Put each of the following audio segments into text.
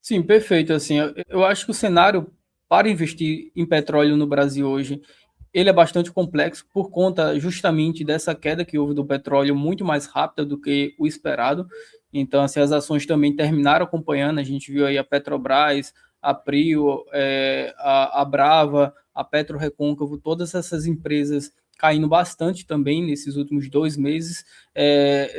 Sim, perfeito. Assim, eu acho que o cenário para investir em petróleo no Brasil hoje, ele é bastante complexo por conta justamente dessa queda que houve do petróleo muito mais rápida do que o esperado. Então, assim, as ações também terminaram acompanhando. A gente viu aí a Petrobras, a Prio, a Brava, a PetroRecôncavo, todas essas empresas caindo bastante também nesses últimos 2 meses.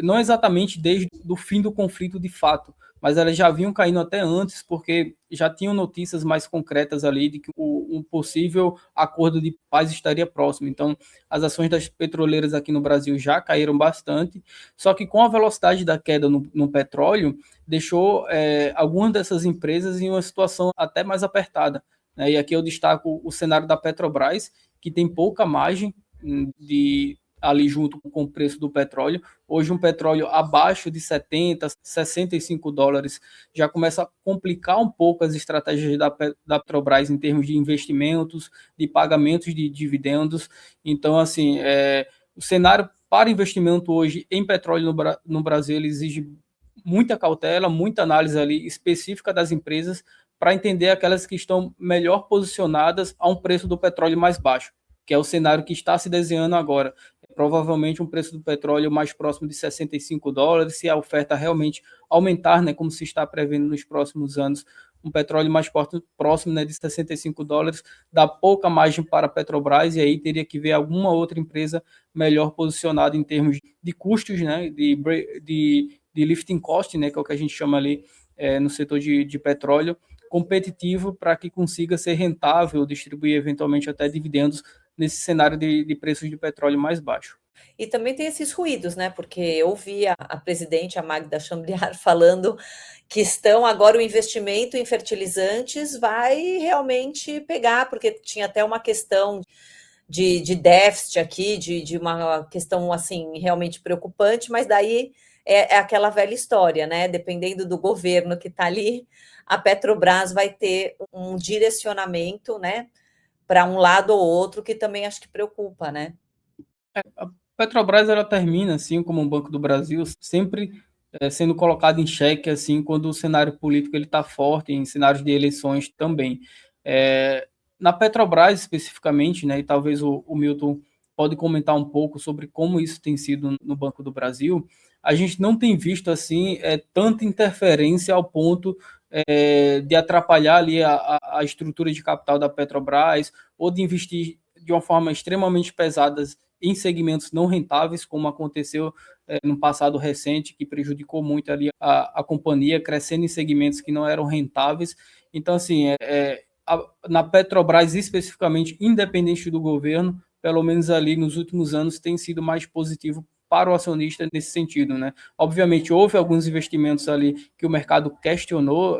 Não exatamente desde o fim do conflito de fato, mas elas já vinham caindo até antes, porque já tinham notícias mais concretas ali de que um possível acordo de paz estaria próximo. Então, as ações das petroleiras aqui no Brasil já caíram bastante, só que com a velocidade da queda no petróleo, deixou algumas dessas empresas em uma situação até mais apertada, né? E aqui eu destaco o cenário da Petrobras, que tem pouca margem de ali junto com o preço do petróleo. Hoje um petróleo abaixo de 70, 65 dólares já começa a complicar um pouco as estratégias da Petrobras em termos de investimentos, de pagamentos de dividendos. Então, assim, o cenário para investimento hoje em petróleo no Brasil ele exige muita cautela, muita análise ali específica das empresas para entender aquelas que estão melhor posicionadas a um preço do petróleo mais baixo, que é o cenário que está se desenhando agora. Provavelmente um preço do petróleo mais próximo de 65 dólares, se a oferta realmente aumentar, né, como se está prevendo nos próximos anos, um petróleo mais próximo, né, de 65 dólares, dá pouca margem para a Petrobras, e aí teria que ver alguma outra empresa melhor posicionada em termos de custos, né, de lifting cost, né, que é o que a gente chama ali no setor de petróleo, competitivo para que consiga ser rentável, distribuir eventualmente até dividendos nesse cenário de preços de petróleo mais baixo. E também tem esses ruídos, né? Porque eu vi a presidente, a Magda Chambriard, falando que estão agora o investimento em fertilizantes vai realmente pegar, porque tinha até uma questão de déficit aqui, de uma questão assim realmente preocupante, mas daí é aquela velha história, né? Dependendo do governo que está ali, a Petrobras vai ter um direcionamento, né? Para um lado ou outro, que também acho que preocupa, né? A Petrobras ela termina, assim como o Banco do Brasil, sempre sendo colocado em xeque assim quando o cenário político ele está forte, em cenários de eleições também. Na Petrobras especificamente, né, e talvez o Milton pode comentar um pouco sobre como isso tem sido no Banco do Brasil, a gente não tem visto assim tanta interferência ao ponto de atrapalhar ali a estrutura de capital da Petrobras ou de investir de uma forma extremamente pesada em segmentos não rentáveis, como aconteceu no passado recente, que prejudicou muito ali a companhia, crescendo em segmentos que não eram rentáveis. Então, assim, na Petrobras, especificamente, independente do governo, pelo menos ali nos últimos anos, tem sido mais positivo para o acionista nesse sentido, né? Obviamente, houve alguns investimentos ali que o mercado questionou,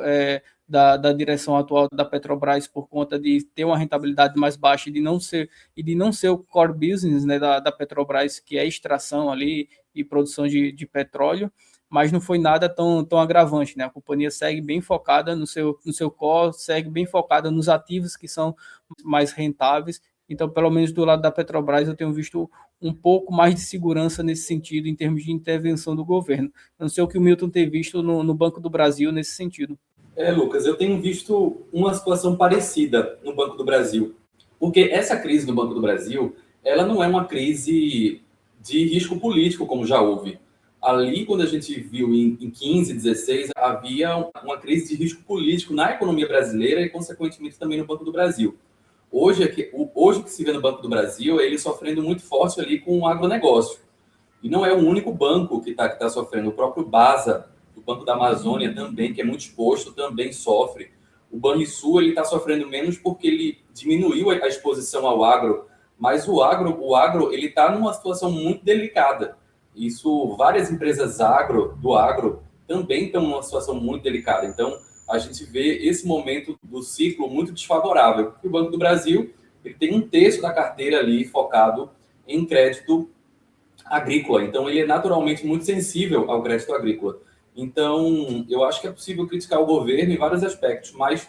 da direção atual da Petrobras por conta de ter uma rentabilidade mais baixa e de não ser o core business, né, da Petrobras, que é extração ali e produção de petróleo, mas não foi nada tão agravante, né? A companhia segue bem focada no seu core, segue bem focada nos ativos que são mais rentáveis. Então, pelo menos do lado da Petrobras, eu tenho visto um pouco mais de segurança nesse sentido, em termos de intervenção do governo. Eu não sei o que o Milton tem visto no Banco do Brasil nesse sentido. Lucas, eu tenho visto uma situação parecida no Banco do Brasil. Porque essa crise no Banco do Brasil, ela não é uma crise de risco político, como já houve. Ali, quando a gente viu em 15, 16, havia uma crise de risco político na economia brasileira e, consequentemente, também no Banco do Brasil. Hoje, o que se vê no Banco do Brasil é ele sofrendo muito forte ali com o agronegócio. E não é o único banco que tá sofrendo. O próprio BASA, o Banco da Amazônia também, que é muito exposto, também sofre. O Banrisul está sofrendo menos porque ele diminuiu a exposição ao agro, mas o agro ele está numa situação muito delicada. Isso, várias empresas do agro também estão numa situação muito delicada. Então, a gente vê esse momento do ciclo muito desfavorável. O Banco do Brasil ele tem um terço da carteira ali focado em crédito agrícola. Então, ele é naturalmente muito sensível ao crédito agrícola. Então, eu acho que é possível criticar o governo em vários aspectos, mas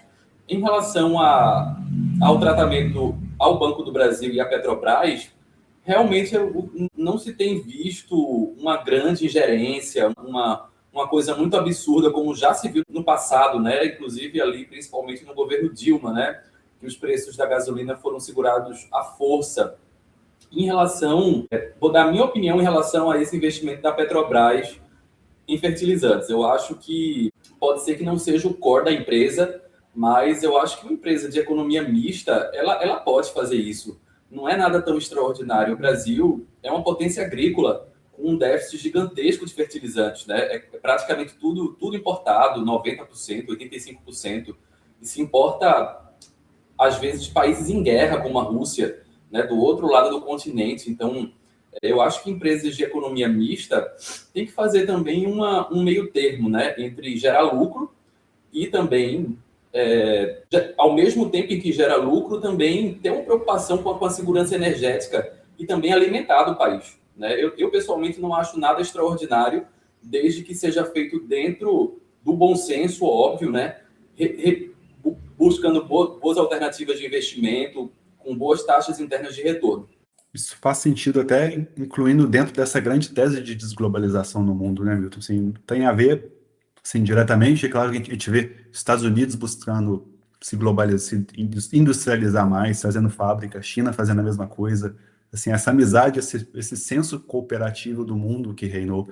em relação ao tratamento ao Banco do Brasil e à Petrobras, realmente não se tem visto uma grande ingerência, uma coisa muito absurda, como já se viu no passado, né? Inclusive ali, principalmente no governo Dilma, né? Que os preços da gasolina foram segurados à força. Em relação, vou dar a minha opinião em relação a esse investimento da Petrobras em fertilizantes. Eu acho que pode ser que não seja o core da empresa, mas eu acho que uma empresa de economia mista, ela pode fazer isso. Não é nada tão extraordinário. O Brasil é uma potência agrícola com um déficit gigantesco de fertilizantes, né? É praticamente tudo importado, 90%, 85%. E se importa, às vezes, de países em guerra, como a Rússia, né, do outro lado do continente. Então, eu acho que empresas de economia mista têm que fazer também um meio termo, né, entre gerar lucro e também, ao mesmo tempo em que gera lucro, também ter uma preocupação com a segurança energética e também alimentar do país. Né? Eu, pessoalmente, não acho nada extraordinário, desde que seja feito dentro do bom senso, óbvio, né? Buscando boas alternativas de investimento, com boas taxas internas de retorno. Isso faz sentido até incluindo dentro dessa grande tese de desglobalização no mundo, né, Milton? Assim, tem a ver, assim, diretamente, é claro que a gente vê Estados Unidos buscando se globalizar, se industrializar mais, fazendo fábrica, China fazendo a mesma coisa. Assim, essa amizade, esse senso cooperativo do mundo que reinou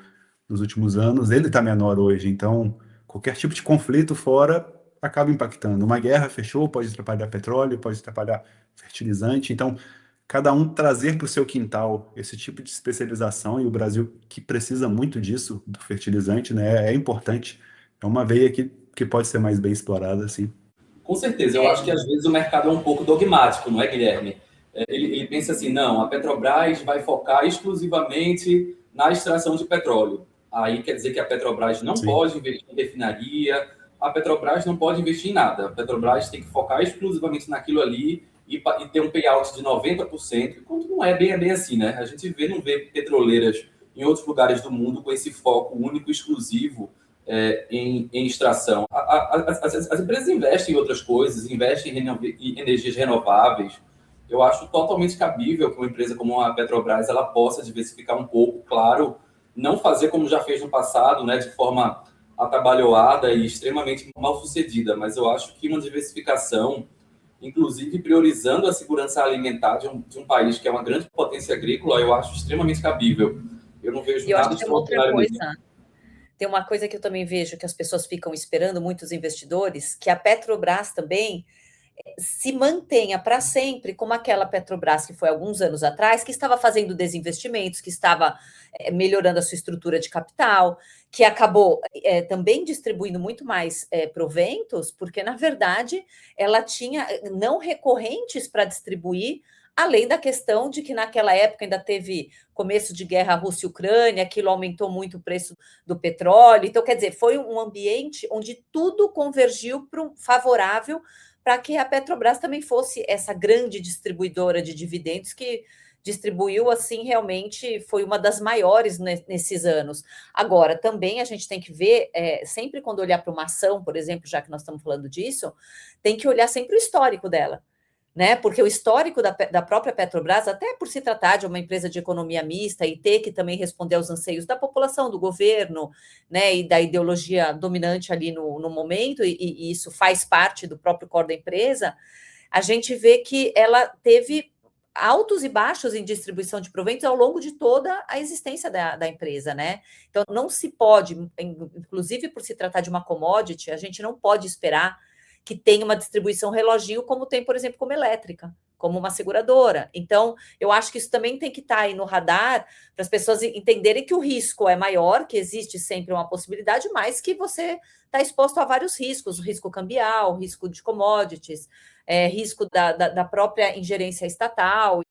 nos últimos anos, ele está menor hoje. Então, qualquer tipo de conflito fora acaba impactando. Uma guerra fechou, pode atrapalhar petróleo, pode atrapalhar fertilizante. Então, cada um trazer para o seu quintal esse tipo de especialização, e o Brasil, que precisa muito disso, do fertilizante, né, é importante. É uma veia que pode ser mais bem explorada, assim. Com certeza. Eu acho que, às vezes, o mercado é um pouco dogmático, não é, Guilherme? Ele pensa assim, não, a Petrobras vai focar exclusivamente na extração de petróleo. Aí quer dizer que a Petrobras não pode investir em refinaria, a Petrobras não pode investir em nada. A Petrobras tem que focar exclusivamente naquilo ali e ter um payout de 90%, enquanto não é bem assim, né? A gente não vê petroleiras em outros lugares do mundo com esse foco único, exclusivo em extração. As empresas investem em outras coisas, investem em energias renováveis. Eu acho totalmente cabível que uma empresa como a Petrobras ela possa diversificar um pouco, claro, não fazer como já fez no passado, né, de forma atabalhoada e extremamente mal sucedida, mas eu acho que uma diversificação, inclusive priorizando a segurança alimentar de um país que é uma grande potência agrícola, eu acho extremamente cabível. Eu não vejo nada extraordinário nisso. Tem uma coisa que eu também vejo que as pessoas ficam esperando, muitos investidores, que a Petrobras também se mantenha para sempre como aquela Petrobras que foi alguns anos atrás, que estava fazendo desinvestimentos, que estava melhorando a sua estrutura de capital, que acabou também distribuindo muito mais proventos, porque, na verdade, ela tinha não recorrentes para distribuir, além da questão de que naquela época ainda teve começo de guerra Rússia-Ucrânia, aquilo aumentou muito o preço do petróleo. Então, quer dizer, foi um ambiente onde tudo convergiu para um favorável para que a Petrobras também fosse essa grande distribuidora de dividendos que distribuiu, assim, realmente foi uma das maiores nesses anos. Agora, também a gente tem que ver, sempre quando olhar para uma ação, por exemplo, já que nós estamos falando disso, tem que olhar sempre o histórico dela, né? Porque o histórico da própria Petrobras, até por se tratar de uma empresa de economia mista e ter que também responder aos anseios da população, do governo, né, e da ideologia dominante ali no momento, e isso faz parte do próprio core da empresa, a gente vê que ela teve altos e baixos em distribuição de proventos ao longo de toda a existência da empresa, né? Então, não se pode, inclusive por se tratar de uma commodity, a gente não pode esperar que tenha uma distribuição reloginho, como tem, por exemplo, como elétrica, como uma seguradora. Então, eu acho que isso também tem que estar aí no radar para as pessoas entenderem que o risco é maior, que existe sempre uma possibilidade, mas que você está exposto a vários riscos, risco cambial, risco de commodities, risco da própria ingerência estatal.